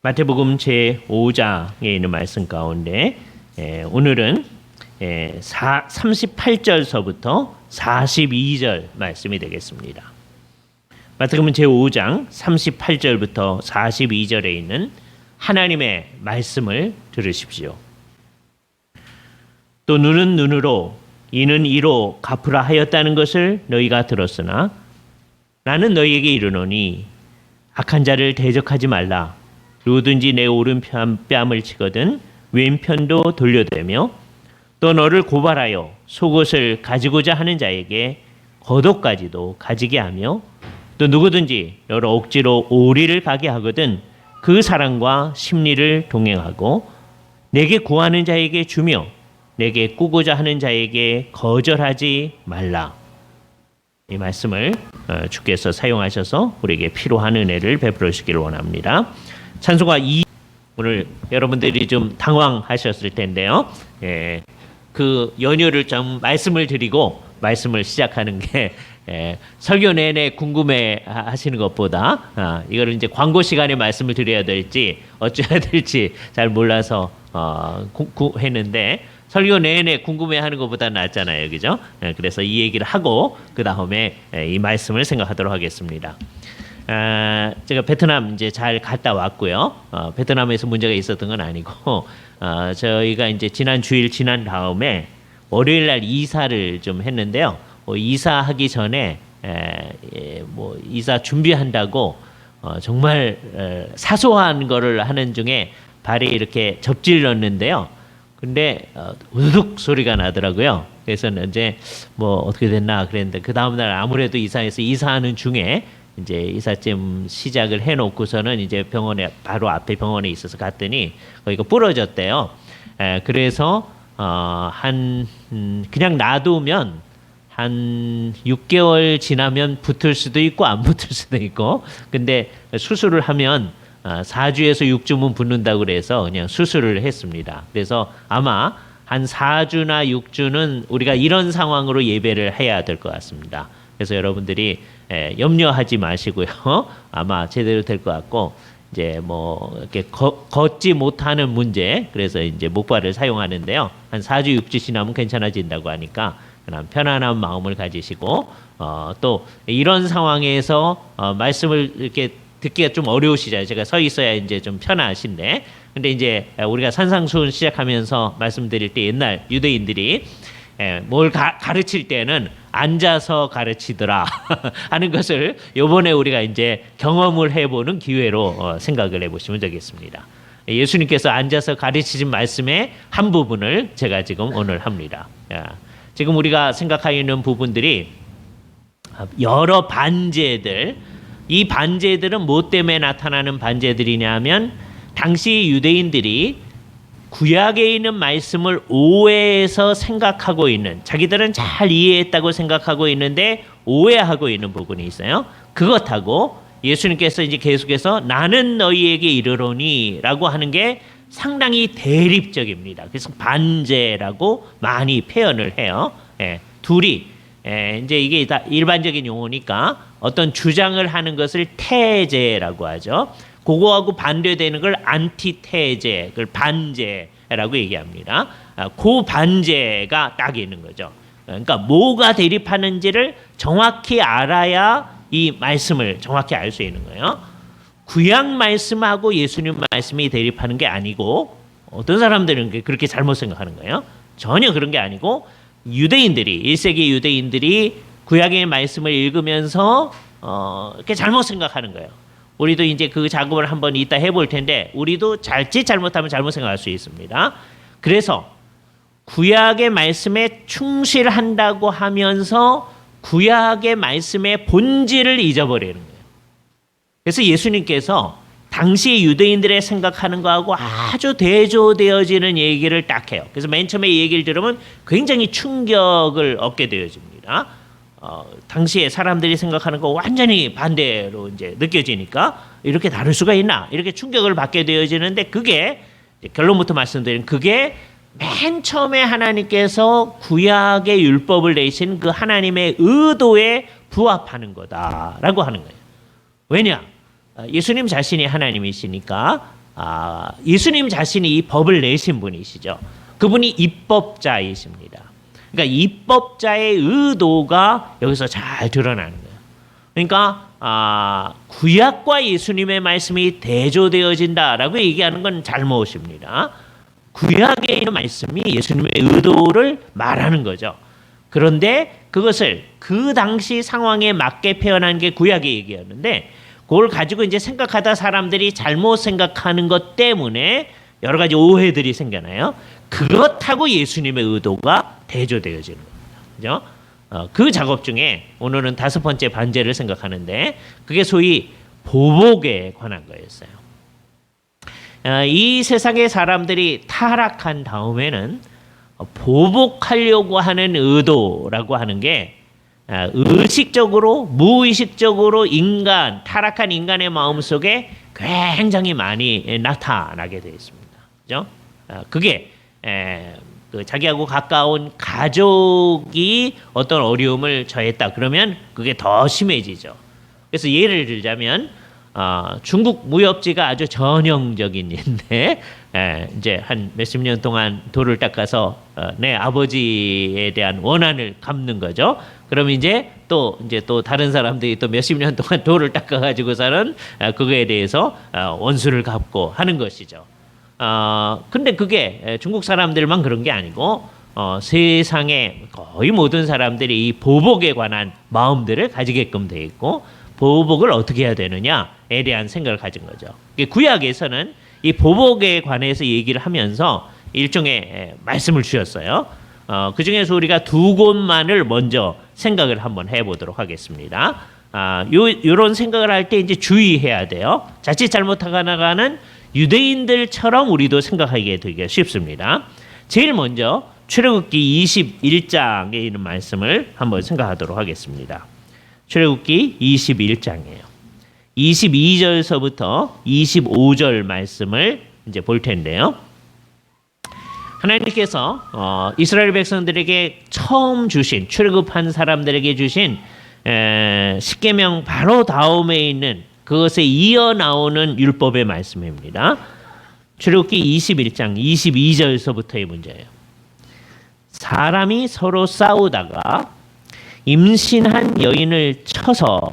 마태복음 제5장에 있는 말씀 가운데 오늘은 38절서부터 42절 말씀이 되겠습니다. 마태복음 제5장 38절부터 42절에 있는 하나님의 말씀을 들으십시오. 또 눈은 눈으로 이는 이로 갚으라 하였다는 것을 너희가 들었으나 나는 너희에게 이르노니 악한 자를 대적하지 말라. 누구든지 내 오른편 뺨을 치거든 왼편도 돌려대며 또 너를 고발하여 속옷을 가지고자 하는 자에게 겉옷까지도 가지게 하며 또 누구든지 너를 억지로 오리를 가게 하거든 그 사람과 심리를 동행하고 내게 구하는 자에게 주며 내게 꾸고자 하는 자에게 거절하지 말라. 이 말씀을 주께서 사용하셔서 우리에게 필요한 은혜를 베풀어 주시기를 원합니다. 찬송가 2 오늘 여러분들이 좀 당황하셨을 텐데요. 그 연유를 좀 말씀을 드리고 말씀을 시작하는 게 설교 내내 궁금해 하시는 것보다 이거를 이제 광고 시간에 말씀을 드려야 될지 어찌해야 될지 잘 몰라서 했는데 설교 내내 궁금해하는 것보다 낫잖아요, 그죠? 그래서 이 얘기를 하고 그 다음에 이 말씀을 생각하도록 하겠습니다. 제가 베트남 이제 잘 갔다 왔고요. 베트남에서 문제가 있었던 건 아니고 저희가 이제 지난 주일 지난 다음에 월요일 날 이사를 좀 했는데요. 이사하기 전에 뭐 이사 준비한다고 정말 사소한 거를 하는 중에 발에 이렇게 접지를 넣었는데요. 근데 우두둑 소리가 나더라고요. 그래서 이제 뭐 어떻게 됐나 그랬는데 그 다음 날 아무래도 이사해서 이사하는 중에 이제 이삿짐 시작을 해놓고서는 이제 병원에 바로 앞에 병원에 있어서 갔더니 거기가 부러졌대요. 그래서 그냥 놔두면 한 6개월 지나면 붙을 수도 있고 안 붙을 수도 있고, 근데 수술을 하면 4주에서 6주면 붙는다고 그래서 그냥 수술을 했습니다. 그래서 아마 한 4주나 6주는 우리가 이런 상황으로 예배를 해야 될 것 같습니다. 그래서 여러분들이 염려하지 마시고요. 아마 제대로 될 것 같고, 이제 뭐 이렇게 걷지 못하는 문제, 그래서 이제 목발을 사용하는데요. 한 4주, 6주 지나면 괜찮아진다고 하니까 그냥 편안한 마음을 가지시고, 또 이런 상황에서 말씀을 이렇게 듣기가 좀 어려우시잖아요. 제가 서 있어야 이제 좀 편하신데, 근데 이제 우리가 산상수훈 시작하면서 말씀드릴 때 옛날 유대인들이 뭘 가르칠 때는 앉아서 가르치더라 하는 것을 이번에 우리가 이제 경험을 해보는 기회로 생각을 해보시면 되겠습니다. 예수님께서 앉아서 가르치신 말씀의 한 부분을 제가 지금 오늘 합니다. 지금 우리가 생각하고 있는 부분들이 여러 반제들, 이 반제들은 뭐 때문에 나타나는 반제들이냐면 당시 유대인들이 구약에 있는 말씀을 오해해서 생각하고 있는, 자기들은 잘 이해했다고 생각하고 있는데 오해하고 있는 부분이 있어요. 그것하고 예수님께서 이제 계속해서 나는 너희에게 이르노니 라고 하는 게 상당히 대립적입니다. 그래서 반제라고 많이 표현을 해요. 둘이 이제 이게 다 일반적인 용어니까 어떤 주장을 하는 것을 태제라고 하죠. 그거하고 반대되는 걸 안티테제, 그걸 반제라고 얘기합니다. 그 반제가 딱 있는 거죠. 그러니까 뭐가 대립하는지를 정확히 알아야 이 말씀을 정확히 알 수 있는 거예요. 구약 말씀하고 예수님 말씀이 대립하는 게 아니고, 어떤 사람들은 그렇게 잘못 생각하는 거예요. 전혀 그런 게 아니고, 유대인들이 1세기 유대인들이 구약의 말씀을 읽으면서 이렇게 잘못 생각하는 거예요. 우리도 이제 그 작업을 한번 이따 해볼 텐데 우리도 잘못하면 잘못 생각할 수 있습니다. 그래서 구약의 말씀에 충실한다고 하면서 구약의 말씀의 본질을 잊어버리는 거예요. 그래서 예수님께서 당시 유대인들의 생각하는 거하고 아주 대조되어지는 얘기를 딱 해요. 그래서 맨 처음에 이 얘기를 들으면 굉장히 충격을 얻게 되어집니다. 당시에 사람들이 생각하는 거 완전히 반대로 이제 느껴지니까 이렇게 다를 수가 있나 이렇게 충격을 받게 되어지는데, 그게 결론부터 말씀드리면 그게 맨 처음에 하나님께서 구약의 율법을 내신 그 하나님의 의도에 부합하는 거다라고 하는 거예요. 왜냐? 예수님 자신이 하나님이시니까 예수님 자신이 이 법을 내신 분이시죠. 그분이 입법자이십니다. 그러니까 입법자의 의도가 여기서 잘 드러나는 거예요. 그러니까 구약과 예수님의 말씀이 대조되어진다라고 얘기하는 건 잘못입니다. 구약에 있는 말씀이 예수님의 의도를 말하는 거죠. 그런데 그것을 그 당시 상황에 맞게 표현한 게 구약의 얘기였는데 그걸 가지고 이제 생각하다 사람들이 잘못 생각하는 것 때문에 여러 가지 오해들이 생겨나요. 그렇다고 예수님의 의도가 대조되어지는 겁니다. 그죠? 그 작업 중에 오늘은 5번째 반제를 생각하는데 그게 소위 보복에 관한 거였어요. 이 세상의 사람들이 타락한 다음에는 보복하려고 하는 의도라고 하는 게 의식적으로 무의식적으로 타락한 인간의 마음속에 굉장히 많이 나타나게 되어 있습니다. 그죠? 그게 자기하고 가까운 가족이 어떤 어려움을 처했다 그러면 그게 더 심해지죠. 그래서 예를 들자면 중국 무협지가 아주 전형적인 예인데 이제 한 몇십 년 동안 돌을 닦아서 내 아버지에 대한 원한을 갚는 거죠. 그럼 이제 또 다른 사람들이 또 몇십 년 동안 돌을 닦아가지고서는 그거에 대해서 원수를 갚고 하는 것이죠. 근데 그게 중국 사람들만 그런 게 아니고 세상의 거의 모든 사람들이 이 보복에 관한 마음들을 가지게끔 돼 있고 보복을 어떻게 해야 되느냐에 대한 생각을 가진 거죠. 구약에서는 이 보복에 관해서 얘기를 하면서 일종의 말씀을 주셨어요. 그 중에서 우리가 2곳만을 먼저 생각을 한번 해보도록 하겠습니다. 요런 생각을 할 때 이제 주의해야 돼요. 자칫 잘못하다가는 유대인들처럼 우리도 생각하게 되기가 쉽습니다. 제일 먼저 출애굽기 21장에 있는 말씀을 한번 생각하도록 하겠습니다. 출애굽기 21장이에요. 22절서부터 25절 말씀을 이제 볼 텐데요. 하나님께서 이스라엘 백성들에게 처음 주신 출애굽한 사람들에게 주신 십계명 바로 다음에 있는 그것에 이어 나오는 율법의 말씀입니다. 출애굽기 21장 22절서부터의 문제예요. 사람이 서로 싸우다가 임신한 여인을 쳐서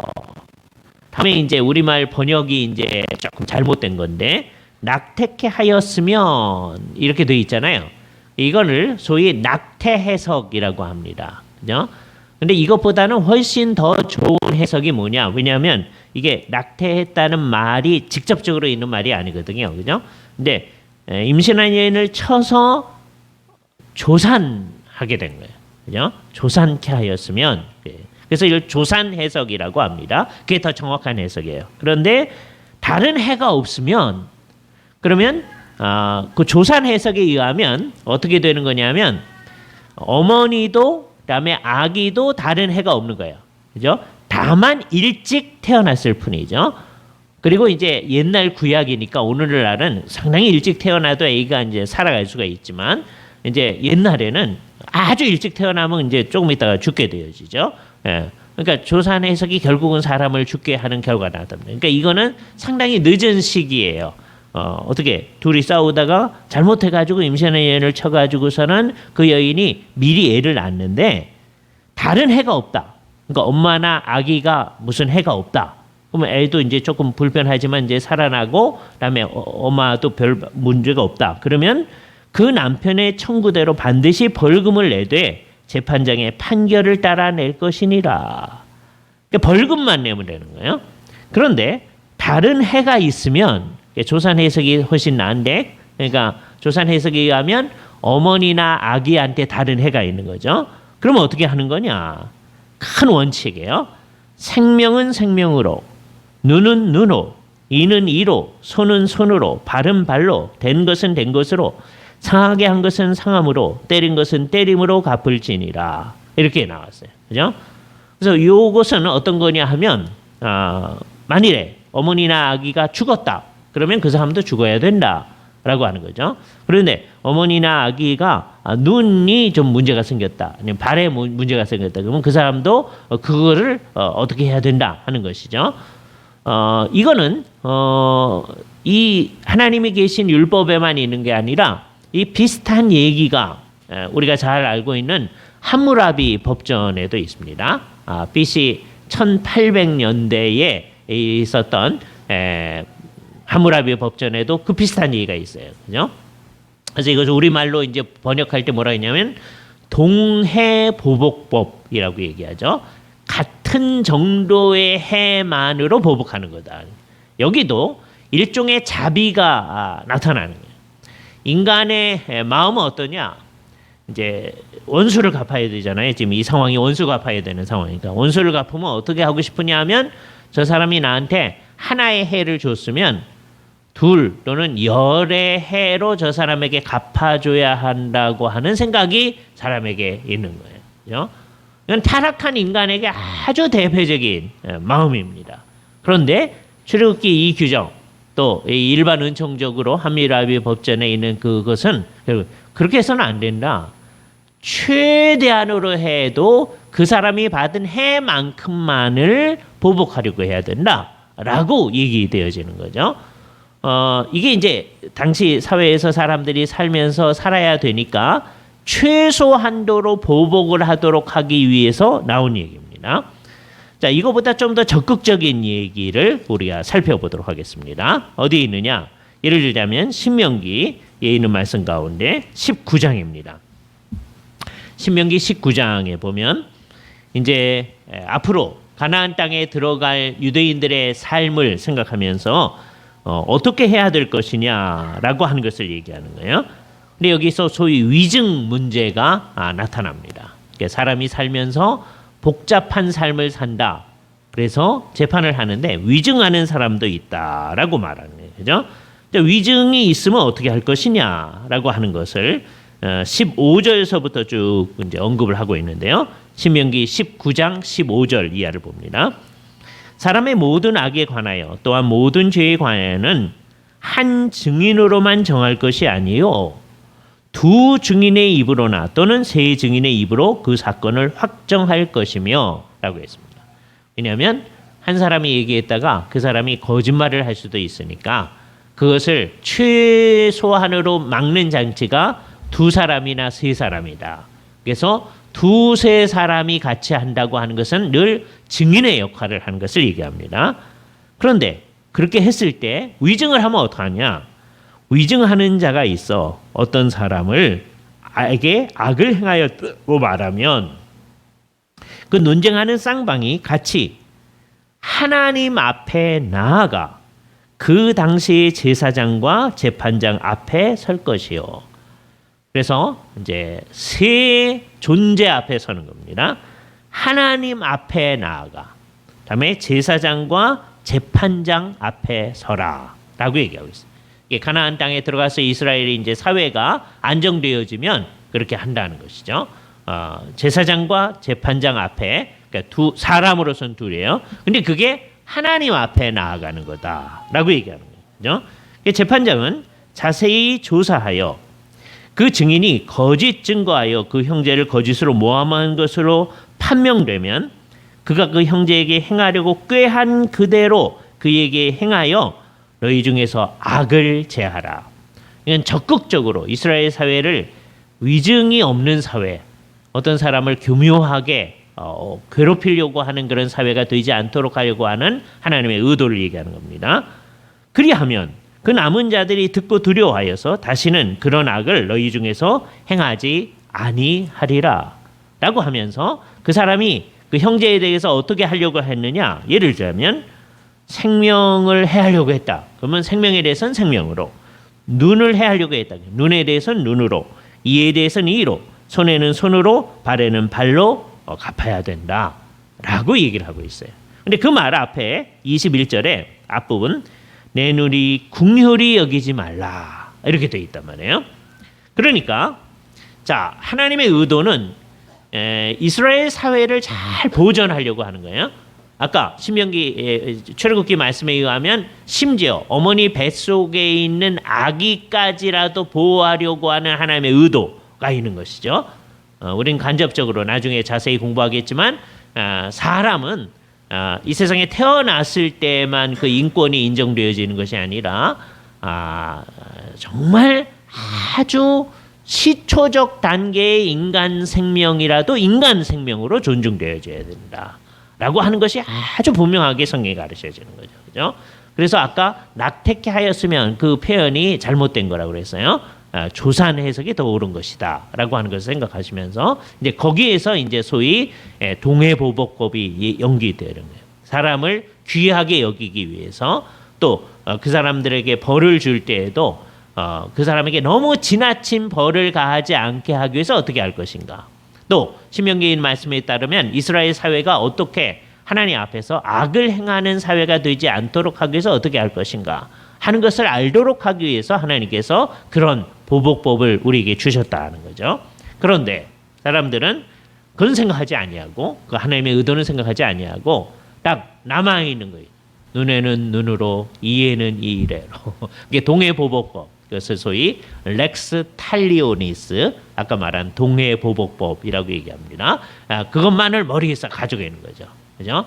다음에 이제 우리말 번역이 이제 조금 잘못된 건데 낙태케 하였으면 이렇게 돼 있잖아요. 이거를 소위 낙태 해석이라고 합니다. 그죠? 근데 이것보다는 훨씬 더 좋은 해석이 뭐냐? 왜냐하면 이게 낙태했다는 말이 직접적으로 있는 말이 아니거든요. 그죠? 근데 임신한 여인을 쳐서 조산하게 된 거예요. 그죠? 조산케 하였으면 그래서 이걸 조산 해석이라고 합니다. 그게 더 정확한 해석이에요. 그런데 다른 해가 없으면 그러면 그 조산 해석에 의하면 어떻게 되는 거냐면 어머니도 그다음에 아기도 다른 해가 없는 거예요. 그죠? 다만 일찍 태어났을 뿐이죠. 그리고 이제 옛날 구약이니까 오늘날은 상당히 일찍 태어나도 아기가 이제 살아갈 수가 있지만 이제 옛날에는 아주 일찍 태어나면 이제 조금 있다가 죽게 되어지죠. 예. 그러니까 조산 해석이 결국은 사람을 죽게 하는 결과가 나답니다. 그러니까 이거는 상당히 늦은 시기예요. 어떻게 둘이 싸우다가 잘못해가지고 임신한 여인을 쳐가지고서는 그 여인이 미리 애를 낳는데 다른 해가 없다. 그러니까 엄마나 아기가 무슨 해가 없다. 그러면 애도 이제 조금 불편하지만 이제 살아나고 그다음에 엄마도 별 문제가 없다. 그러면 그 남편의 청구대로 반드시 벌금을 내되 재판장의 판결을 따라낼 것이니라. 그러니까 벌금만 내면 되는 거예요. 그런데 다른 해가 있으면 조산 해석이 훨씬 나은데 그러니까 조산 해석에 의하면 어머니나 아기한테 다른 해가 있는 거죠. 그러면 어떻게 하는 거냐? 큰 원칙이에요. 생명은 생명으로, 눈은 눈으로, 이는 이로, 손은 손으로, 발은 발로, 된 것은 된 것으로, 상하게 한 것은 상함으로, 때린 것은 때림으로 갚을지니라. 이렇게 나왔어요. 그죠? 그래서 이것은 어떤 거냐 하면 만일에 어머니나 아기가 죽었다. 그러면 그 사람도 죽어야 된다라고 하는 거죠. 그런데 어머니나 아기가 눈이 좀 문제가 생겼다, 아니면 발에 문제가 생겼다. 그러면 그 사람도 그거를 어떻게 해야 된다 하는 것이죠. 이거는 이 하나님이 계신 율법에만 있는 게 아니라 이 비슷한 얘기가 우리가 잘 알고 있는 함무라비 법전에도 있습니다. BC 1800년대에 있었던 함무라비 법전에도 그 비슷한 얘기가 있어요. 그죠? 그래서 이것을 우리말로 이제 번역할 때 뭐라 했냐면 동해보복법이라고 얘기하죠. 같은 정도의 해만으로 보복하는 거다. 여기도 일종의 자비가 나타나는 거예요. 인간의 마음은 어떠냐? 이제 원수를 갚아야 되잖아요. 지금 이 상황이 원수 갚아야 되는 상황이니까 원수를 갚으면 어떻게 하고 싶으냐 하면 저 사람이 나한테 하나의 해를 줬으면 둘 또는 열의 해로 저 사람에게 갚아줘야 한다고 하는 생각이 사람에게 있는 거예요. 그죠? 이건 타락한 인간에게 아주 대표적인 마음입니다. 그런데 출애굽기 이 규정 또 일반 은총적으로 함무라비 법전에 있는 그것은 그렇게 해서는 안 된다. 최대한으로 해도 그 사람이 받은 해만큼만을 보복하려고 해야 된다라고 얘기되어지는 거죠. 이게 이제 당시 사회에서 사람들이 살면서 살아야 되니까 최소 한도로 보복을 하도록 하기 위해서 나온 얘기입니다. 자, 이거보다 좀 더 적극적인 얘기를 우리가 살펴보도록 하겠습니다. 어디에 있느냐? 예를 들자면 신명기에 있는 말씀 가운데 19장입니다. 신명기 19장에 보면 이제 앞으로 가나안 땅에 들어갈 유대인들의 삶을 생각하면서 어떻게 해야 될 것이냐라고 하는 것을 얘기하는 거예요. 근데 여기서 소위 위증 문제가 나타납니다. 그러니까 사람이 살면서 복잡한 삶을 산다. 그래서 재판을 하는데 위증하는 사람도 있다라고 말하는 거예요. 그죠? 위증이 있으면 어떻게 할 것이냐라고 하는 것을 15절서부터 쭉 이제 언급을 하고 있는데요. 신명기 19장 15절 이하를 봅니다. 사람의 모든 악에 관하여 또한 모든 죄에 관하여는 한 증인으로만 정할 것이 아니요 두 증인의 입으로나 또는 세 증인의 입으로 그 사건을 확정할 것이며 라고 했습니다. 왜냐하면 한 사람이 얘기했다가 그 사람이 거짓말을 할 수도 있으니까 그것을 최소한으로 막는 장치가 두 사람이나 세 사람이다. 그래서 두세 사람이 같이 한다고 하는 것은 늘 증인의 역할을 하는 것을 얘기합니다. 그런데 그렇게 했을 때 위증을 하면 어떡하냐? 위증하는 자가 있어 어떤 사람을 악을 행하였다고 말하면 그 논쟁하는 쌍방이 같이 하나님 앞에 나아가 그 당시의 제사장과 재판장 앞에 설 것이요. 그래서 이제 세 존재 앞에 서는 겁니다. 하나님 앞에 나아가 그다음에 제사장과 재판장 앞에 서라라고 얘기하고 있어요. 이게 가나안 땅에 들어가서 이스라엘이 이제 사회가 안정되어지면 그렇게 한다는 것이죠. 제사장과 재판장 앞에 그러니까 두 사람으로선 둘이에요. 근데 그게 하나님 앞에 나아가는 거다라고 얘기하는 거죠. 재판장은 자세히 조사하여 그 증인이 거짓 증거하여 그 형제를 거짓으로 모함한 것으로 판명되면 그가 그 형제에게 행하려고 꾀한 그대로 그에게 행하여 너희 중에서 악을 제하라. 이건 적극적으로 이스라엘 사회를 위증이 없는 사회, 어떤 사람을 교묘하게 괴롭히려고 하는 그런 사회가 되지 않도록 하려고 하는 하나님의 의도를 얘기하는 겁니다. 그리하면 그 남은 자들이 듣고 두려워하여서 다시는 그런 악을 너희 중에서 행하지 아니하리라 라고 하면서 그 사람이 그 형제에 대해서 어떻게 하려고 했느냐, 예를 들자면 생명을 해하려고 했다. 그러면 생명에 대해서는 생명으로, 눈을 해하려고 했다. 눈에 대해서는 눈으로, 이에 대해서는 이로, 손에는 손으로, 발에는 발로 갚아야 된다 라고 얘기를 하고 있어요. 근데 그 말 앞에 21절에 앞부분 내 눈이 궁휼히 여기지 말라 이렇게 되어 있단 말이에요. 그러니까 자, 하나님의 의도는 이스라엘 사회를 잘 보존하려고 하는 거예요. 아까 신명기 출애굽기 말씀에 의하면 심지어 어머니 뱃속에 있는 아기까지라도 보호하려고 하는 하나님의 의도가 있는 것이죠. 우린 간접적으로 나중에 자세히 공부하겠지만 사람은 이 세상에 태어났을 때만 그 인권이 인정되어지는 것이 아니라 정말 아주 시초적 단계의 인간 생명이라도 인간 생명으로 존중되어져야 된다라고 하는 것이 아주 분명하게 성경이 가르쳐지는 거죠. 그죠? 그래서 아까 낙태케 하였으면 그 표현이 잘못된 거라고 그랬어요. 조산 해석이 더 옳은 것이다라고 하는 것을 생각하시면서 이제 거기에서 이제 소위 동해보복법이 연기되는 거예요. 사람을 귀하게 여기기 위해서 또 그 사람들에게 벌을 줄 때에도 그 사람에게 너무 지나친 벌을 가하지 않게 하기 위해서 어떻게 할 것인가. 또 신명기 말씀에 따르면 이스라엘 사회가 어떻게 하나님 앞에서 악을 행하는 사회가 되지 않도록 하기 위해서 어떻게 할 것인가 하는 것을 알도록 하기 위해서 하나님께서 그런 보복법을 우리에게 주셨다는 거죠. 그런데 사람들은 그런 생각하지 아니하고 그 하나님의 의도는 생각하지 아니하고 딱 남아 있는 거예요. 눈에는 눈으로, 이에는 이래로. 이게 동해보복법. 그것을 소위 렉스 탈리오니스, 아까 말한 동해보복법이라고 얘기합니다. 그것만을 머리에서 가지고 있는 거죠. 그죠?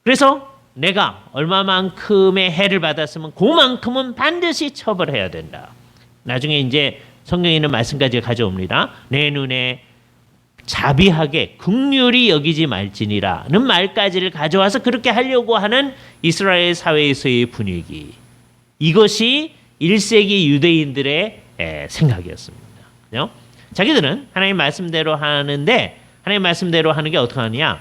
그래서 내가 얼마만큼의 해를 받았으면 그만큼은 반드시 처벌해야 된다. 나중에 이제 성경에 있는 말씀까지 가져옵니다. 내 눈에 자비하게 긍휼히 여기지 말지니라는 말까지를 가져와서 그렇게 하려고 하는 이스라엘 사회에서의 분위기. 이것이 1세기 유대인들의 생각이었습니다. 그죠? 자기들은 하나님 말씀대로 하는데 하나님 말씀대로 하는 게 어떻게 하느냐?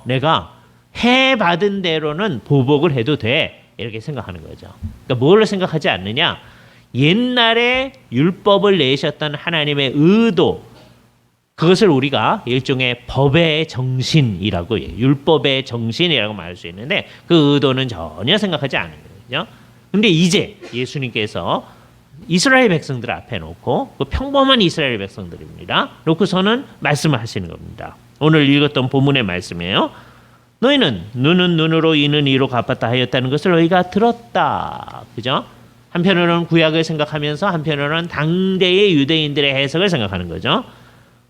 내가 해 받은 대로는 보복을 해도 돼. 이렇게 생각하는 거죠. 그러니까 뭘 생각하지 않느냐? 옛날에 율법을 내셨던 하나님의 의도, 그것을 우리가 일종의 법의 정신이라고 해요. 율법의 정신이라고 말할 수 있는데 그 의도는 전혀 생각하지 않는 거죠. 근데 이제 예수님께서 이스라엘 백성들 앞에 놓고 그 평범한 이스라엘 백성들입니다. 놓고서는 말씀을 하시는 겁니다. 오늘 읽었던 본문의 말씀이에요. 너희는 눈은 눈으로 이는 이로 갚았다 하였다는 것을 너희가 들었다. 그죠? 한편으로는 구약을 생각하면서 한편으로는 당대의 유대인들의 해석을 생각하는 거죠.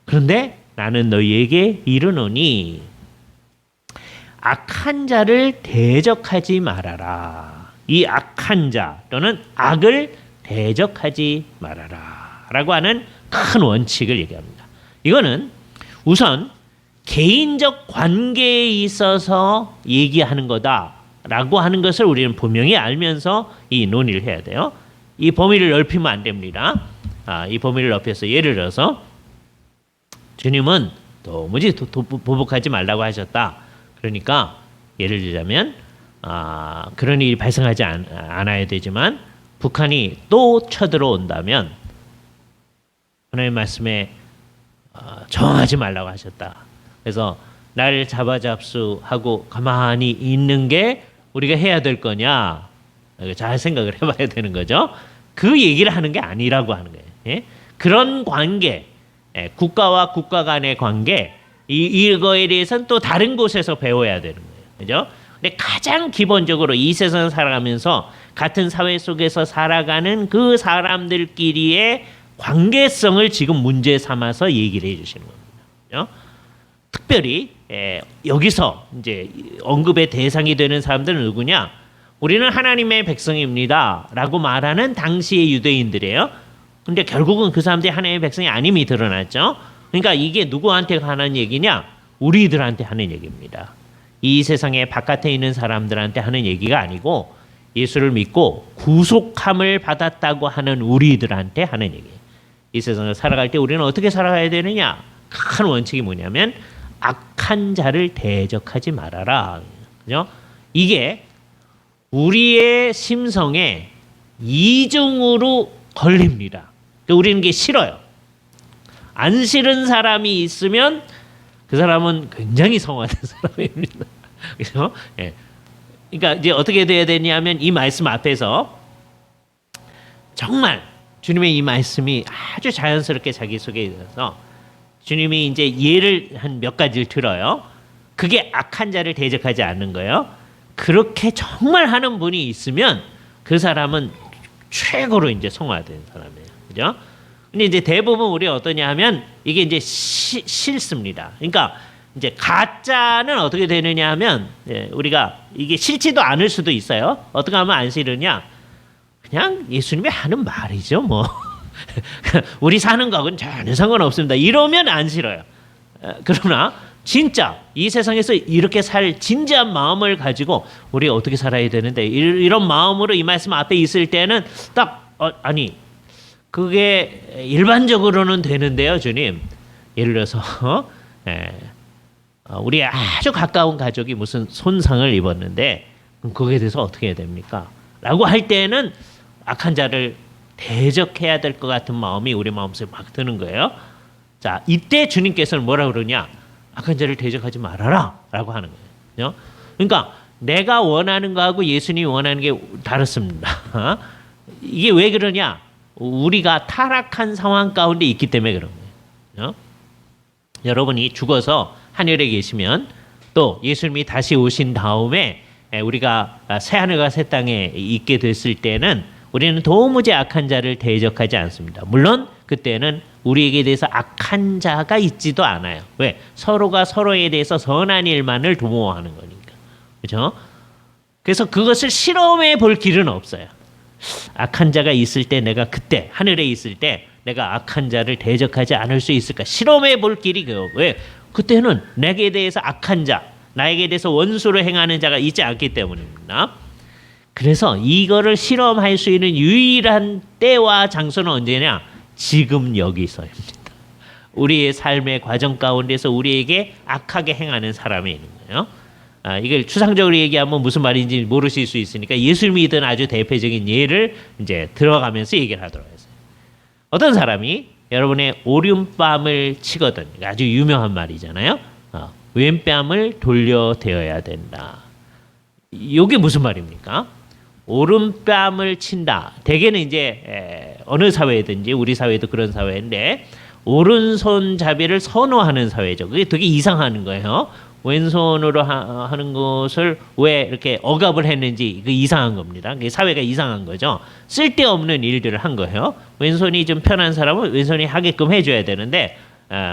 그런데 나는 너희에게 이르노니 악한 자를 대적하지 말아라. 이 악한 자 또는 악을 대적하지 말아라 라고 하는 큰 원칙을 얘기합니다. 이거는 우선 개인적 관계에 있어서 얘기하는 거다라고 하는 것을 우리는 분명히 알면서 이 논의를 해야 돼요. 이 범위를 넓히면 안 됩니다. 이 범위를 넓혀서 예를 들어서 주님은 도무지 보복하지 말라고 하셨다. 그러니까 예를 들자면 그런 일이 발생하지 않아야 되지만 북한이 또 쳐들어온다면 하나님의 말씀에 저항하지 말라고 하셨다. 그래서 나를 잡아잡수하고 가만히 있는 게 우리가 해야 될 거냐? 잘 생각을 해봐야 되는 거죠. 그 얘기를 하는 게 아니라고 하는 거예요. 예? 그런 관계, 국가와 국가 간의 관계, 이거에 대해서는 또 다른 곳에서 배워야 되는 거예요. 그죠? 근데 가장 기본적으로 이 세상을 살아가면서 같은 사회 속에서 살아가는 그 사람들끼리의 관계성을 지금 문제 삼아서 얘기를 해주시는 겁니다. 그죠? 특별히 여기서 이제 언급의 대상이 되는 사람들은 누구냐? 우리는 하나님의 백성입니다라고 말하는 당시의 유대인들이에요. 근데 결국은 그 사람들이 하나님의 백성이 아님이 드러났죠. 그러니까 이게 누구한테 하는 얘기냐? 우리들한테 하는 얘기입니다. 이 세상의 바깥에 있는 사람들한테 하는 얘기가 아니고 예수를 믿고 구속함을 받았다고 하는 우리들한테 하는 얘기예요. 이 세상을 살아갈 때 우리는 어떻게 살아가야 되느냐? 큰 원칙이 뭐냐면 악한 자를 대적하지 말아라. 그죠? 이게 우리의 심성에 이중으로 걸립니다. 그러니까 우리는 이게 싫어요. 안 싫은 사람이 있으면 그 사람은 굉장히 성화된 사람입니다. 그죠? 예. 그러니까 이제 어떻게 돼야 되냐면 이 말씀 앞에서 정말 주님의 이 말씀이 아주 자연스럽게 자기 속에 있어서 주님이 이제 예를 한 몇 가지를 들어요. 그게 악한 자를 대적하지 않는 거예요. 그렇게 정말 하는 분이 있으면 그 사람은 최고로 이제 성화된 사람이에요. 그죠? 근데 이제 대부분 우리 어떠냐 하면 이게 이제 싫습니다. 그러니까 이제 가짜는 어떻게 되느냐 하면 우리가 이게 싫지도 않을 수도 있어요. 어떻게 하면 안 싫으냐? 그냥 예수님이 하는 말이죠, 뭐. 우리 사는 거하고는 전혀 상관없습니다. 이러면 안 싫어요. 그러나 진짜 이 세상에서 이렇게 살 진지한 마음을 가지고 우리 어떻게 살아야 되는데 이런 마음으로 이 말씀 앞에 있을 때는 딱 아니 그게 일반적으로는 되는데요, 주님. 예를 들어서 우리 아주 가까운 가족이 무슨 손상을 입었는데 그럼 거기에 대해서 어떻게 해야 됩니까? 라고 할 때는 악한 자를 대적해야 될 것 같은 마음이 우리 마음속에 막 드는 거예요. 자, 이때 주님께서는 뭐라 그러냐? 악한 자를 대적하지 말아라 라고 하는 거예요. 그러니까 내가 원하는 거하고 예수님이 원하는 게 다릅니다. 이게 왜 그러냐? 우리가 타락한 상황 가운데 있기 때문에 그런 거예요. 여러분이 죽어서 하늘에 계시면 또 예수님이 다시 오신 다음에 우리가 새하늘과 새 땅에 있게 됐을 때는 우리는 도무지 악한 자를 대적하지 않습니다. 물론 그때는 우리에게 대해서 악한 자가 있지도 않아요. 왜? 서로가 서로에 대해서 선한 일만을 도모하는 거니까. 그렇죠? 그래서 그것을 실험해 볼 길은 없어요. 악한 자가 있을 때 내가 그때 하늘에 있을 때 내가 악한 자를 대적하지 않을 수 있을까? 실험해 볼 길이 그거. 왜? 그때는 내게 대해서 악한 자, 나에게 대해서 원수로 행하는 자가 있지 않기 때문입니다. 그래서 이거를 실험할 수 있는 유일한 때와 장소는 언제냐? 지금 여기서입니다. 우리의 삶의 과정 가운데서 우리에게 악하게 행하는 사람이 있는 거예요. 이걸 추상적으로 얘기하면 무슨 말인지 모르실 수 있으니까 예수님이 든 아주 대표적인 예를 이제 들어가면서 얘기를 하도록 하겠습니다. 어떤 사람이 여러분의 오른뺨을 치거든. 아주 유명한 말이잖아요. 왼뺨을 돌려대어야 된다. 이게 무슨 말입니까? 오른뺨을 친다. 대개는 이제 어느 사회든지 우리 사회도 그런 사회인데 오른손잡이를 선호하는 사회죠. 그게 되게 이상한 거예요. 왼손으로 하는 것을 왜 이렇게 억압을 했는지 그 이상한 겁니다. 사회가 이상한 거죠. 쓸데없는 일들을 한 거예요. 왼손이 좀 편한 사람은 왼손이 하게끔 해줘야 되는데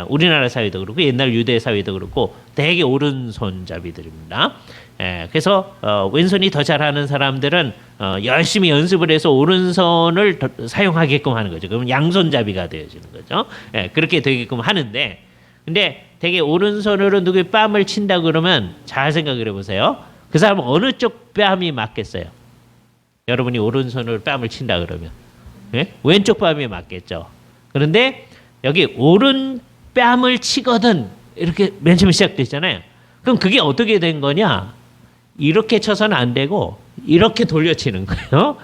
우리나라 사회도 그렇고 옛날 유대 사회도 그렇고 되게 오른손잡이들입니다. 그래서 왼손이 더 잘하는 사람들은 열심히 연습을 해서 오른손을 사용하게끔 하는 거죠. 그러면 양손잡이가 되어지는 거죠. 그렇게 되게끔 하는데 근데 되게 오른손으로 누구의 뺨을 친다 그러면 잘 생각을 해보세요. 그 사람은 어느 쪽 뺨이 맞겠어요? 여러분이 오른손으로 뺨을 친다 그러면 왼쪽 뺨이 맞겠죠. 그런데 여기 오른 뺨을 치거든 이렇게 맨 처음에 시작됐잖아요. 그럼 그게 어떻게 된 거냐? 이렇게 쳐서는 안 되고 이렇게 돌려치는 거예요.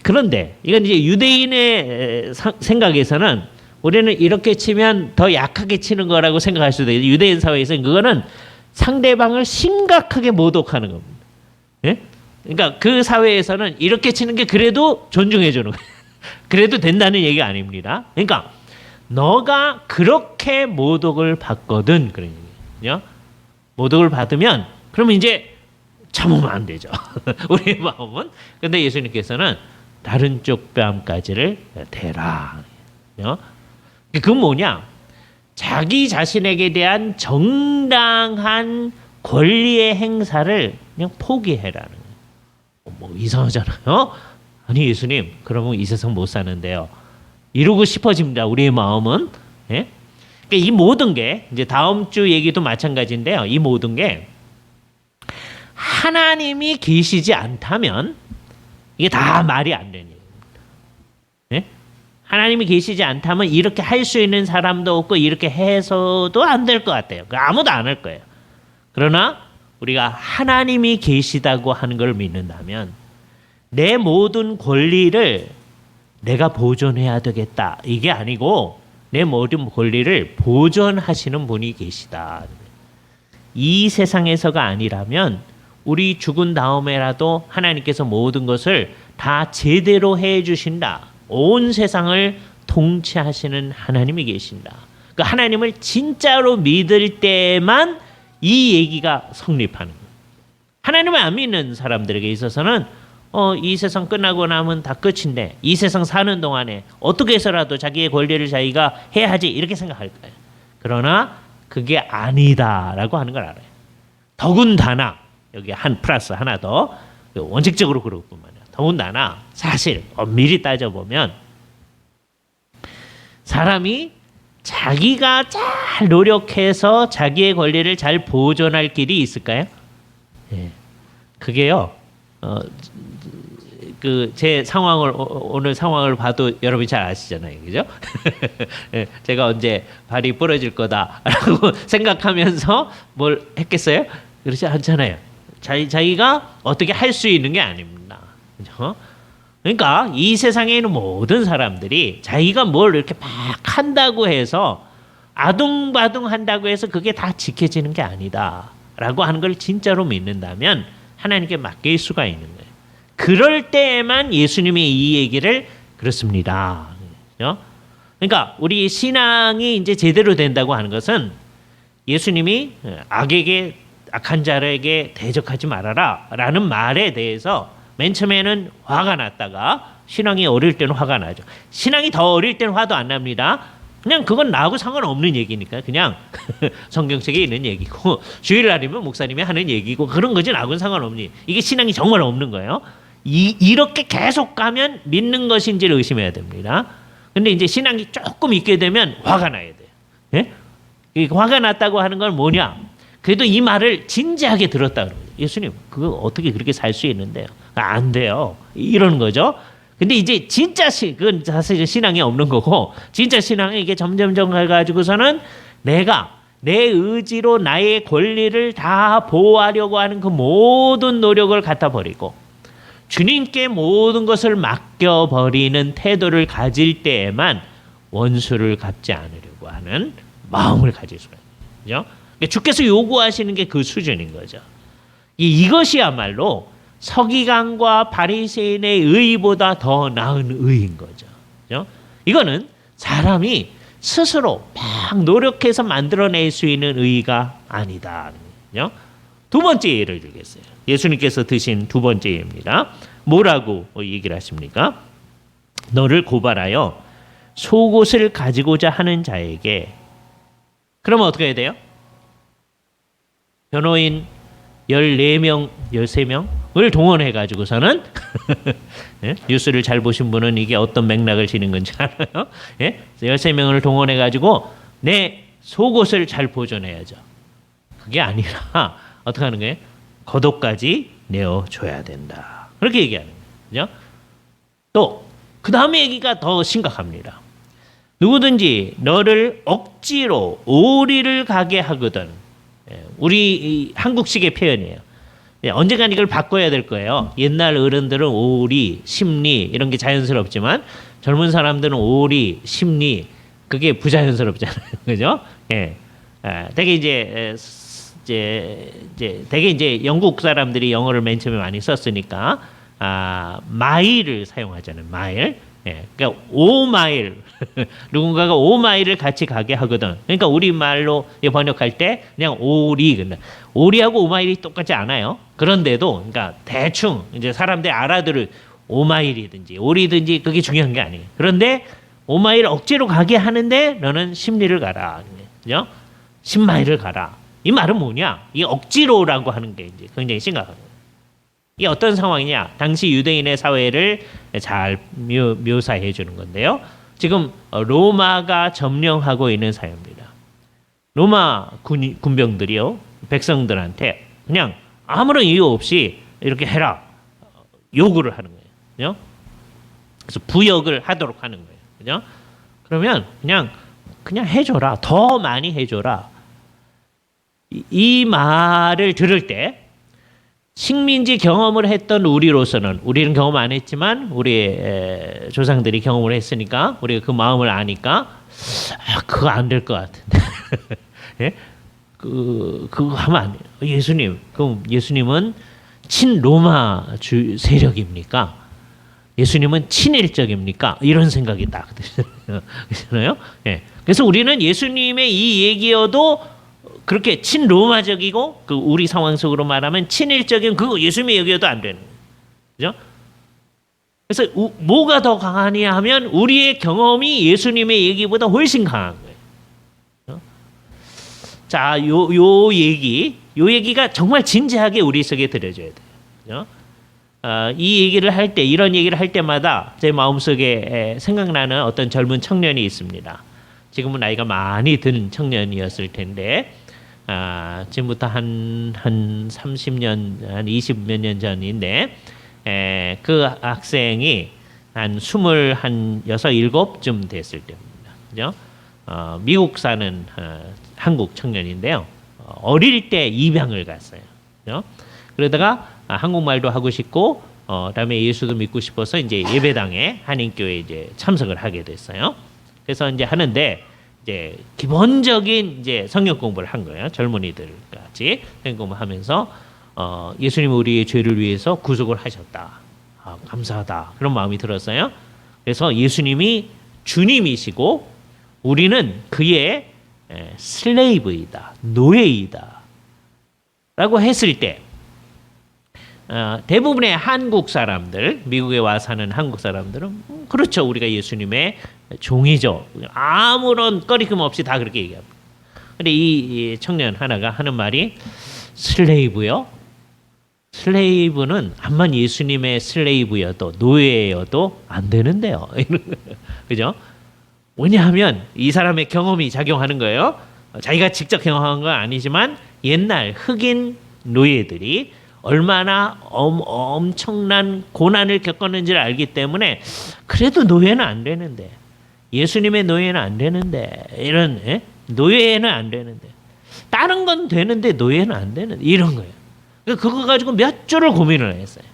그런데 이건 이제 유대인의 생각에서는 우리는 이렇게 치면 더 약하게 치는 거라고 생각할 수도 있어요. 유대인 사회에서는 그거는 상대방을 심각하게 모독하는 겁니다. 예? 그러니까 그 사회에서는 이렇게 치는 게 그래도 존중해 주는 거예요. 그래도 된다는 얘기가 아닙니다. 그러니까 너가 그렇게 모독을 받거든 그런 얘기예요. 모독을 받으면 그러면 이제 참으면 안 되죠. 우리의 마음은. 근데 예수님께서는 다른 쪽 뺨까지를 대라. 그건 뭐냐? 자기 자신에게 대한 정당한 권리의 행사를 그냥 포기해라는 거예요. 뭐 이상하잖아요. 아니 예수님, 그러면 이 세상 못 사는데요. 이러고 싶어집니다. 우리의 마음은. 예? 그러니까 이 모든 게 이제 다음 주 얘기도 마찬가지인데요. 이 모든 게 하나님이 계시지 않다면 이게 다 말이 안 되는 얘기입니다. 예? 하나님이 계시지 않다면 이렇게 할 수 있는 사람도 없고 이렇게 해서도 안 될 것 같아요. 아무도 안 할 거예요. 그러나 우리가 하나님이 계시다고 하는 걸 믿는다면 내 모든 권리를 내가 보존해야 되겠다. 이게 아니고 내 모든 권리를 보존하시는 분이 계시다. 이 세상에서가 아니라면 우리 죽은 다음에라도 하나님께서 모든 것을 다 제대로 해 주신다. 온 세상을 통치하시는 하나님이 계신다. 그 하나님을 진짜로 믿을 때만 이 얘기가 성립하는 거예요. 하나님을 안 믿는 사람들에게 있어서는 이 세상 끝나고 나면 다 끝인데 이 세상 사는 동안에 어떻게 해서라도 자기의 권리를 자기가 해야지 이렇게 생각할 거예요. 그러나 그게 아니다라고 하는 걸 알아요. 더군다나 여기 한 플러스 하나 더 원칙적으로 그럴 뿐만 아니라 더군다나 사실 엄밀히 따져보면 사람이 자기가 잘 노력해서 자기의 권리를 잘 보존할 길이 있을까요? 예. 그게요. 그 제 상황을 오늘 상황을 봐도 여러분이 잘 아시잖아요, 그죠? 예, 제가 언제 발이 부러질 거다라고 생각하면서 뭘 했겠어요? 그렇지 않잖아요. 자기가 어떻게 할 수 있는 게 아닙니다, 그죠? 그러니까 이 세상에 있는 모든 사람들이 자기가 뭘 이렇게 막 한다고 해서 아둥바둥 한다고 해서 그게 다 지켜지는 게 아니다라고 하는 걸 진짜로 믿는다면 하나님께 맡길 수가 있는 거예요. 그럴 때에만 예수님이 이 얘기를 그렇습니다. 그렇죠? 그러니까 우리 신앙이 이제 제대로 된다고 하는 것은 예수님이 악한 자에게 대적하지 말아라라는 말에 대해서 맨 처음에는 화가 났다가 신앙이 어릴 때는 화가 나죠. 신앙이 더 어릴 때는 화도 안 납니다. 그냥 그건 나하고 상관없는 얘기니까 그냥 성경책에 있는 얘기고 주일날이면 목사님이 하는 얘기고 그런 거지 나하고는 상관없니. 이게 신앙이 정말 없는 거예요. 이렇게 계속 가면 믿는 것인지를 의심해야 됩니다. 근데 이제 신앙이 조금 있게 되면 화가 나야 돼요. 예? 화가 났다고 하는 건 뭐냐? 그래도 이 말을 진지하게 들었다 그러는 거예요. 예수님, 그거 어떻게 그렇게 살 수 있는데요? 안 돼요. 이러는 거죠. 근데 이제 진짜 그건 사실 신앙이 없는 거고 진짜 신앙은 이게 점점점 가가지고서는 내가 내 의지로 나의 권리를 다 보호하려고 하는 그 모든 노력을 갖다 버리고 주님께 모든 것을 맡겨버리는 태도를 가질 때에만 원수를 갚지 않으려고 하는 마음을 가질 수가 있죠. 그러니까 주께서 요구하시는 게 그 수준인 거죠. 이것이야말로 서기관과 바리새인의 의보다 더 나은 의인 거죠. 그죠? 이거는 사람이 스스로 막 노력해서 만들어낼 수 있는 의가 아니다. 그죠? 두 번째 예를 들겠어요. 예수님께서 드신 두 번째 예입니다. 뭐라고 얘기를 하십니까? 너를 고발하여 속옷을 가지고자 하는 자에게 그러면 어떻게 해야 돼요? 변호인 14명, 13명을 동원해 가지고서는 예? 뉴스를 잘 보신 분은 이게 어떤 맥락을 지닌 건지 알아요. 예? 13명을 동원해 가지고 내 속옷을 잘 보존해야죠. 그게 아니라 어떻게 하는 거예요? 겉옷까지 내어줘야 된다. 그렇게 얘기하는 거죠. 또 그 다음에 얘기가 더 심각합니다. 누구든지 너를 억지로 오리를 가게 하거든. 우리 한국식의 표현이에요. 언젠간 이걸 바꿔야 될 거예요. 옛날 어른들은 오리, 심리 이런 게 자연스럽지만 젊은 사람들은 오리, 심리 그게 부자연스럽잖아요. 그죠? 예. 되게 이제 되게 이제 영국 사람들이 영어를 맨 처음에 많이 썼으니까 마일을 사용하잖아요. 마일. 예, 그러니까 5마일 누군가가 5마일을 같이 가게 하거든. 그러니까 우리 말로 번역할 때 그냥 오리, 오리하고 5마일이 똑같지 않아요. 그런데도 그러니까 대충 이제 사람들이 알아들을 5마일이든지 오리든지 그게 중요한 게 아니에요. 그런데 5마일 억지로 가게 하는데 너는 심리를 가라, 그죠? 10마일을 가라. 이 말은 뭐냐? 이 억지로라고 하는 게 이제 굉장히 심각한 거예요. 이게 어떤 상황이냐? 당시 유대인의 사회를 잘 묘사해 주는 건데요. 지금 로마가 점령하고 있는 사회입니다. 로마 군병들이요, 백성들한테 그냥 아무런 이유 없이 이렇게 해라 요구를 하는 거예요. 그죠? 그래서 부역을 하도록 하는 거예요. 그죠? 그러면 그냥 해줘라, 더 많이 해줘라. 이 말을 들을 때 식민지 경험을 했던 우리로서는 우리는 경험 안 했지만 우리 조상들이 경험을 했으니까 우리가 그 마음을 아니까 그거 안 될 것 같은데 예? 그거 하면 안 돼요. 예수님, 그럼 예수님은 친로마 세력입니까? 예수님은 친일적입니까? 이런 생각이 딱 드잖아요. 예. 그래서 우리는 예수님의 이 얘기여도 그렇게 친로마적이고 그 우리 상황 속으로 말하면 친일적인 그거 예수님의 얘기여도 안 되는 거죠. 그래서 뭐가 더 강하냐 하면 우리의 경험이 예수님의 얘기보다 훨씬 강한 거예요. 자, 요 얘기가 정말 진지하게 우리 속에 들여줘야 돼요. 그죠? 이 얘기를 할 때, 이런 얘기를 할 때마다 제 마음속에 생각나는 어떤 젊은 청년이 있습니다. 지금은 나이가 많이 든 청년이었을 텐데, 지금부터 한 30년, 한 20몇 년 전인데, 그 학생이 한 26, 7쯤 됐을 때입니다. 그죠? 미국 사는 한국 청년인데요. 어릴 때 입양을 갔어요. 그죠? 그러다가 한국말도 하고 싶고, 그다음에 예수도 믿고 싶어서 이제 예배당에 한인교회 이제 참석을 하게 됐어요. 그래서 이제 하는데 이제 기본적인 이제 성경 공부를 한 거예요. 젊은이들 같이 성경 공부하면서 예수님 우리의 죄를 위해서 구속을 하셨다. 감사하다. 그런 마음이 들었어요. 그래서 예수님이 주님이시고 우리는 그의 슬레이브이다, 노예이다. 라고 했을 때 대부분의 한국 사람들, 미국에 와 사는 한국 사람들은 그렇죠. 우리가 예수님의 종이죠. 아무런 꺼리낌 없이 다 그렇게 얘기합니다. 근데 이 청년 하나가 하는 말이 슬레이브요? 슬레이브는 암만 예수님의 슬레이브여도 노예여도 안 되는데요. 그죠? 왜냐하면 이 사람의 경험이 작용하는 거예요. 자기가 직접 경험한 건 아니지만 옛날 흑인 노예들이 얼마나 엄청난 고난을 겪었는지를 알기 때문에 그래도 노예는 안 되는데 예수님의 노예는 안 되는데 이런 노예는 안 되는데 다른 건 되는데 노예는 안 되는데 이런 거예요. 그거 가지고 몇 주를 고민을 했어요.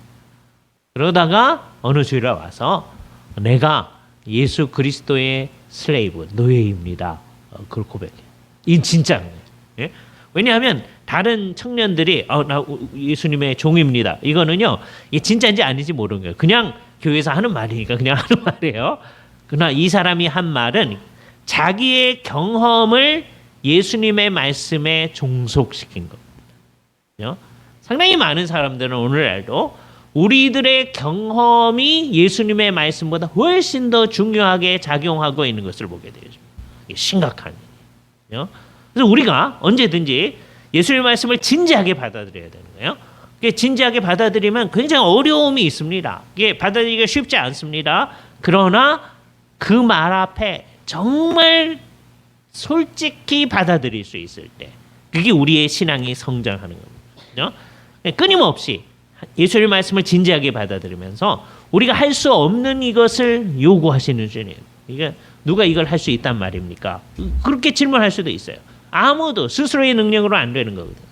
그러다가 어느 주일에 와서 내가 예수 그리스도의 슬레이브 노예입니다. 그걸 고백해요. 이 진짜인 거예요. 예? 왜냐하면 다른 청년들이 나 예수님의 종입니다. 이거는요, 이게 진짜인지 아닌지 모르는 거예요. 그냥 교회에서 하는 말이니까 그냥 하는 말이에요. 그러나 이 사람이 한 말은 자기의 경험을 예수님의 말씀에 종속시킨 겁니다. 상당히 많은 사람들은 오늘날도 우리들의 경험이 예수님의 말씀보다 훨씬 더 중요하게 작용하고 있는 것을 보게 되죠. 이게 심각한 일이에요. 그래서 우리가 언제든지 예수님의 말씀을 진지하게 받아들여야 되는 거예요. 진지하게 받아들이면 굉장히 어려움이 있습니다. 이게 받아들이기가 쉽지 않습니다. 그러나 그 말 앞에 정말 솔직히 받아들일 수 있을 때 그게 우리의 신앙이 성장하는 겁니다. 끊임없이 예수님의 말씀을 진지하게 받아들이면서 우리가 할 수 없는 이것을 요구하시는 주님. 이게 누가 이걸 할 수 있단 말입니까? 그렇게 질문할 수도 있어요. 아무도 스스로의 능력으로 안 되는 거거든요.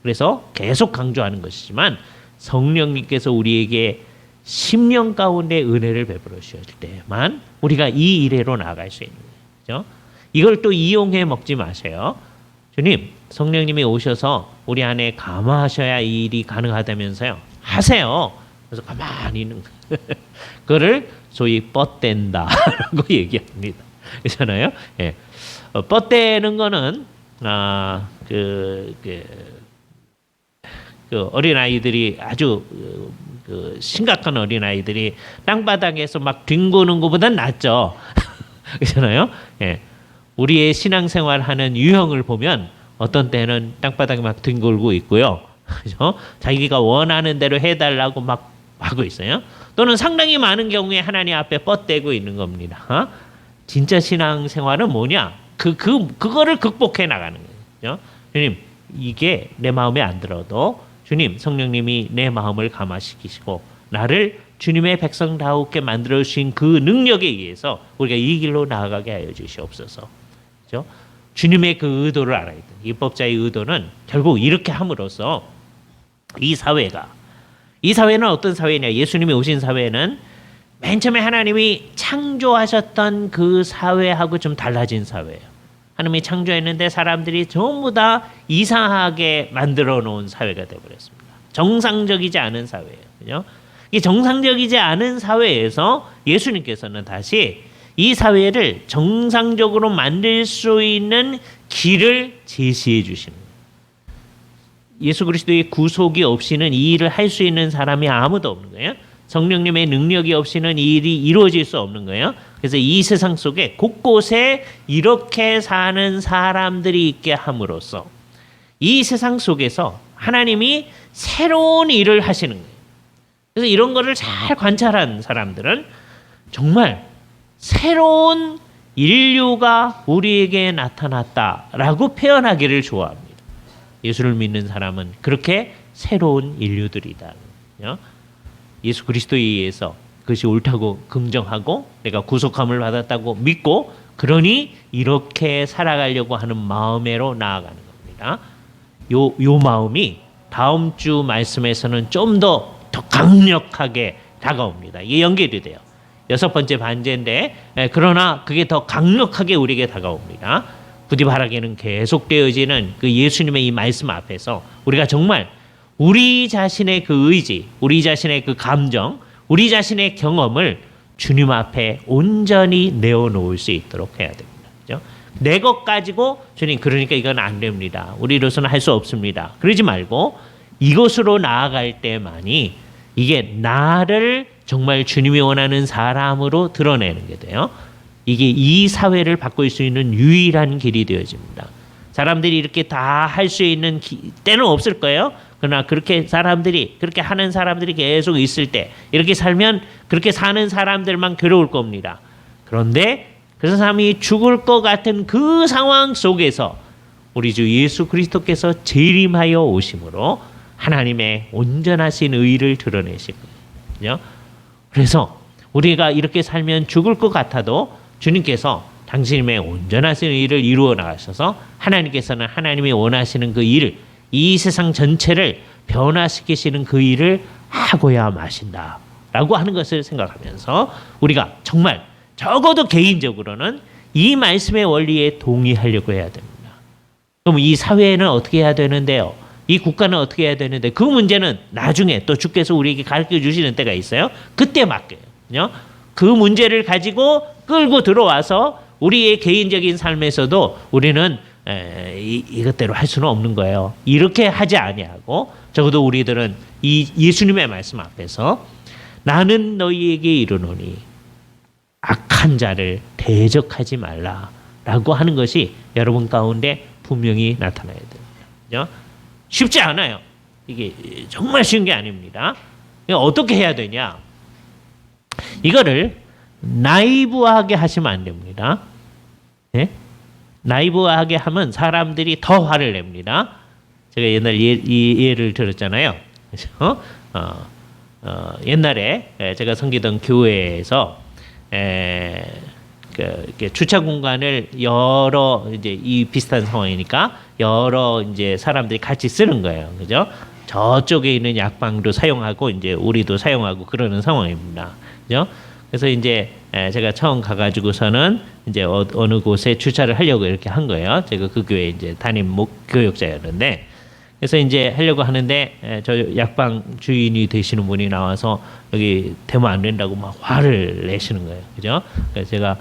그래서 계속 강조하는 것이지만 성령님께서 우리에게 심령 가운데 은혜를 베풀어 주실 때만 우리가 이 일회로 나아갈 수 있는 거죠. 이걸 또 이용해 먹지 마세요. 주님, 성령님이 오셔서 우리 안에 감화하셔야 이 일이 가능하다면서요. 하세요. 그래서 가만히 있는 거예요. 그거를 소위 뻗댄다라고 얘기합니다. 그렇잖아요. 예. 뻗대는 거는 그 어린 아이들이 아주 심각한 어린 아이들이 땅바닥에서 막 뒹구는 것보단 낫죠. 그렇잖아요. 예. 우리의 신앙생활하는 유형을 보면 어떤 때는 땅바닥에 막 뒹굴고 있고요. 그죠? 자기가 원하는 대로 해달라고 막 하고 있어요. 또는 상당히 많은 경우에 하나님 앞에 뻗대고 있는 겁니다. 진짜 신앙생활은 뭐냐? 그거를 극복해 나가는 거예요. 주님, 이게 내 마음에 안 들어도 주님, 성령님이 내 마음을 감화시키시고 나를 주님의 백성다우게 만들어 주신 그 능력에 의해서 우리가 이 길로 나아가게 하여 주시옵소서. 그렇죠? 주님의 그 의도를 알아야 돼요. 입법자의 의도는 결국 이렇게 함으로써 이 사회는 어떤 사회냐? 예수님이 오신 사회는 맨 처음에 하나님이 창조하셨던 그 사회하고 좀 달라진 사회예요. 하나님이 창조했는데 사람들이 전부 다 이상하게 만들어 놓은 사회가 되어버렸습니다. 정상적이지 않은 사회예요. 그죠? 이 정상적이지 않은 사회에서 예수님께서는 다시 이 사회를 정상적으로 만들 수 있는 길을 제시해 주시는 거예요. 예수 그리스도의 구속이 없이는 이 일을 할 수 있는 사람이 아무도 없는 거예요. 성령님의 능력이 없이는 이 일이 이루어질 수 없는 거예요. 그래서 이 세상 속에 곳곳에 이렇게 사는 사람들이 있게 함으로써 이 세상 속에서 하나님이 새로운 일을 하시는 거예요. 그래서 이런 거를 잘 관찰한 사람들은 정말 새로운 인류가 우리에게 나타났다라고 표현하기를 좋아합니다. 예수를 믿는 사람은 그렇게 새로운 인류들이다. 예수 그리스도에 의해서 그것이 옳다고 긍정하고 내가 구속함을 받았다고 믿고 그러니 이렇게 살아가려고 하는 마음으로 나아가는 겁니다. 요 마음이 다음 주 말씀에서는 좀 더 강력하게 다가옵니다. 이게 연결이 돼요. 6번째 반제인데 그러나 그게 더 강력하게 우리에게 다가옵니다. 부디 바라기는 계속되어지는 그 예수님의 이 말씀 앞에서 우리가 정말 우리 자신의 그 의지, 우리 자신의 그 감정, 우리 자신의 경험을 주님 앞에 온전히 내어놓을 수 있도록 해야 됩니다. 그죠? 내 것 가지고 주님 그러니까 이건 안 됩니다. 우리로서는 할 수 없습니다. 그러지 말고 이것으로 나아갈 때만이 이게 나를 정말 주님이 원하는 사람으로 드러내는 게 돼요. 이게 이 사회를 바꿀 수 있는 유일한 길이 되어집니다. 사람들이 이렇게 다 할 수 있는 때는 없을 거예요. 그러나 그렇게 하는 사람들이 계속 있을 때 이렇게 살면 그렇게 사는 사람들만 괴로울 겁니다. 그런데 그 사람이 죽을 것 같은 그 상황 속에서 우리 주 예수 그리스도께서 재림하여 오심으로 하나님의 온전하신 의를 드러내실 거예요. 그래서 우리가 이렇게 살면 죽을 것 같아도 주님께서 당신의 온전하신 의를 이루어 나가셔서 하나님께서는 하나님이 원하시는 그 일을 이 세상 전체를 변화시키시는 그 일을 하고야 마신다 라고 하는 것을 생각하면서 우리가 정말 적어도 개인적으로는 이 말씀의 원리에 동의하려고 해야 됩니다. 그럼 이 사회는 어떻게 해야 되는데요? 이 국가는 어떻게 해야 되는데 그 문제는 나중에 또 주께서 우리에게 가르쳐 주시는 때가 있어요. 그때 맡겨요. 그 문제를 가지고 끌고 들어와서 우리의 개인적인 삶에서도 우리는 이것대로 할 수는 없는 거예요. 이렇게 하지 아니하고 적어도 우리들은 이 예수님의 말씀 앞에서 나는 너희에게 이르노니 악한 자를 대적하지 말라라고 하는 것이 여러분 가운데 분명히 나타나야 됩니다. 쉽지 않아요. 이게 정말 쉬운 게 아닙니다. 어떻게 해야 되냐? 이거를 나이브하게 하시면 안 됩니다. 네? 나이브하게 하면 사람들이 더 화를 냅니다. 제가 옛날 이 예를 들었잖아요. 그래서 옛날에 제가 섬기던 교회에서 주차 공간을 여러 이제 이 비슷한 상황이니까 여러 이제 사람들이 같이 쓰는 거예요. 그죠? 저쪽에 있는 약방도 사용하고 이제 우리도 사용하고 그러는 상황입니다. 그죠? 그래서 이제 제가 처음 가가지고서는 이제 어느 곳에 주차를 하려고 이렇게 한 거예요. 제가 그 교회 이제 담임 교역자였는데, 그래서 이제 하려고 하는데 저 약방 주인이 되시는 분이 나와서 여기 되면 안 된다고 막 화를 내시는 거예요. 그죠? 그래서 제가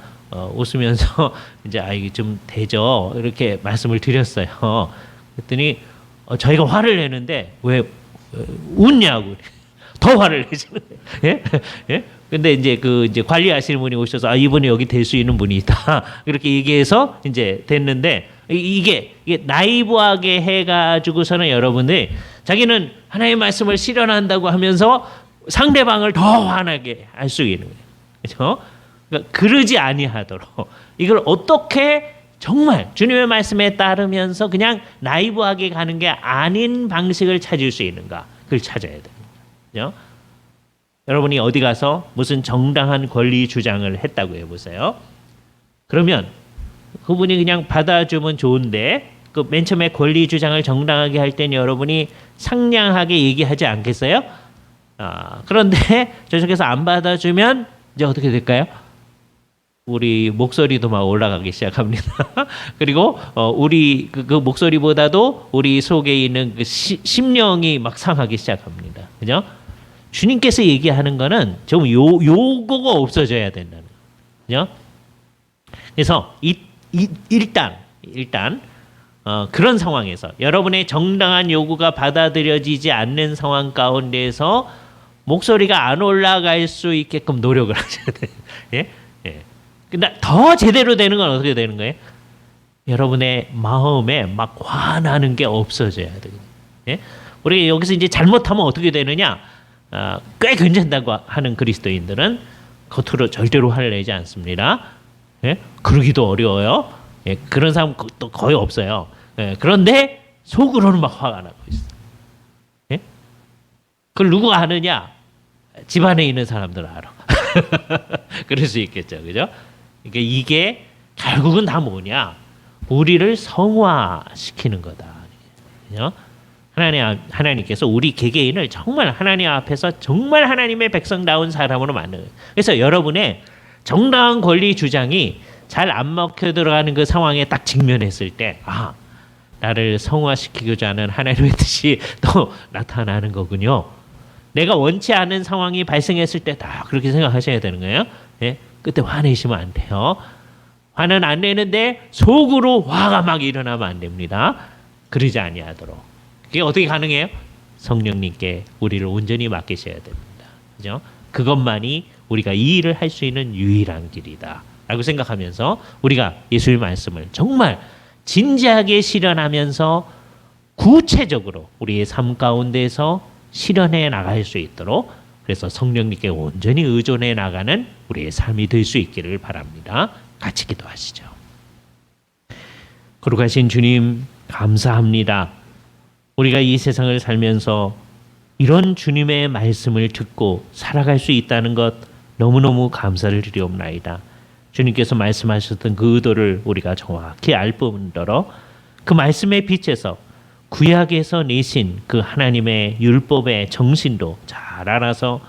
웃으면서 이제 이게 좀 되죠 이렇게 말씀을 드렸어요. 그랬더니 저희가 화를 내는데 왜 웃냐고 더 화를 내시는 거예요. 예? 예? 근데 이제 이제 관리하시는 분이 오셔서 이분이 여기 될 수 있는 분이 있다 그렇게 얘기해서 이제 됐는데 이게 나이브하게 해가지고서는 여러분들 자기는 하나님의 말씀을 실현한다고 하면서 상대방을 더 화나게 할 수 있는 거예요. 그렇죠? 그러니까 그러지 아니하도록 이걸 어떻게 정말 주님의 말씀에 따르면서 그냥 나이브하게 가는 게 아닌 방식을 찾을 수 있는가 그걸 찾아야 됩니다. 그렇죠? 여러분이 어디 가서 무슨 정당한 권리 주장을 했다고 해보세요. 그러면 그분이 그냥 받아주면 좋은데 그 맨 처음에 권리 주장을 정당하게 할 때는 여러분이 상냥하게 얘기하지 않겠어요? 그런데 저쪽에서 안 받아주면 이제 어떻게 될까요? 우리 목소리도 막 올라가기 시작합니다. 그리고 우리 그 목소리보다도 우리 속에 있는 그 심령이 막 상하기 시작합니다. 그죠? 주님께서 얘기하는 거는 좀 요거가 없어져야 된다는 거죠. 그래서 일단 그런 상황에서 여러분의 정당한 요구가 받아들여지지 않는 상황 가운데서 목소리가 안 올라갈 수 있게끔 노력을 하셔야 돼요. 예? 예. 근데 더 제대로 되는 건 어떻게 되는 거예요? 여러분의 마음에 막 화나는 게 없어져야 되거든요. 예? 우리 여기서 이제 잘못하면 어떻게 되느냐? 꽤 괜찮다고 하는 그리스도인들은 겉으로 절대로 화를 내지 않습니다. 예? 그러기도 어려워요. 예? 그런 사람 또 거의 없어요. 예? 그런데 속으로는 막 화가 나고 있어. 예? 그걸 누가 아느냐? 집안에 있는 사람들 알아. 그럴 수 있겠죠, 그죠? 그러니까 이게 결국은 다 뭐냐? 우리를 성화시키는 거다. 그죠? 하나님께서 우리 개개인을 정말 하나님 앞에서 정말 하나님의 백성다운 사람으로 만드는. 그래서 여러분의 정당한 권리 주장이 잘 안 먹혀 들어가는 그 상황에 딱 직면했을 때, 나를 성화시키고자 하는 하나님의 뜻이 또 나타나는 거군요. 내가 원치 않은 상황이 발생했을 때 다 그렇게 생각하셔야 되는 거예요. 예? 그때 화내시면 안 돼요. 화는 안 내는데 속으로 화가 막 일어나면 안 됩니다. 그러지 아니하도록. 그게 어떻게 가능해요? 성령님께 우리를 온전히 맡기셔야 됩니다. 그죠? 그것만이 우리가 이 일을 할 수 있는 유일한 길이다. 라고 생각하면서 우리가 예수의 말씀을 정말 진지하게 실현하면서 구체적으로 우리의 삶 가운데서 실현해 나갈 수 있도록 그래서 성령님께 온전히 의존해 나가는 우리의 삶이 될 수 있기를 바랍니다. 같이 기도하시죠. 거룩하신 주님 감사합니다. 우리가 이 세상을 살면서 이런 주님의 말씀을 듣고 살아갈 수 있다는 것 너무너무 감사를 드리옵나이다. 주님께서 말씀하셨던 그 의도를 우리가 정확히 알 뿐더러 그 말씀의 빛에서 구약에서 내신 그 하나님의 율법의 정신도 잘 알아서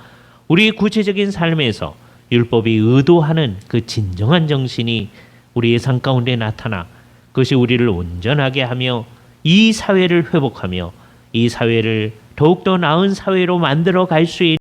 우리 구체적인 삶에서 율법이 의도하는 그 진정한 정신이 우리의 삶 가운데 나타나 그것이 우리를 온전하게 하며 이 사회를 회복하며 이 사회를 더욱더 나은 사회로 만들어 갈 수 있는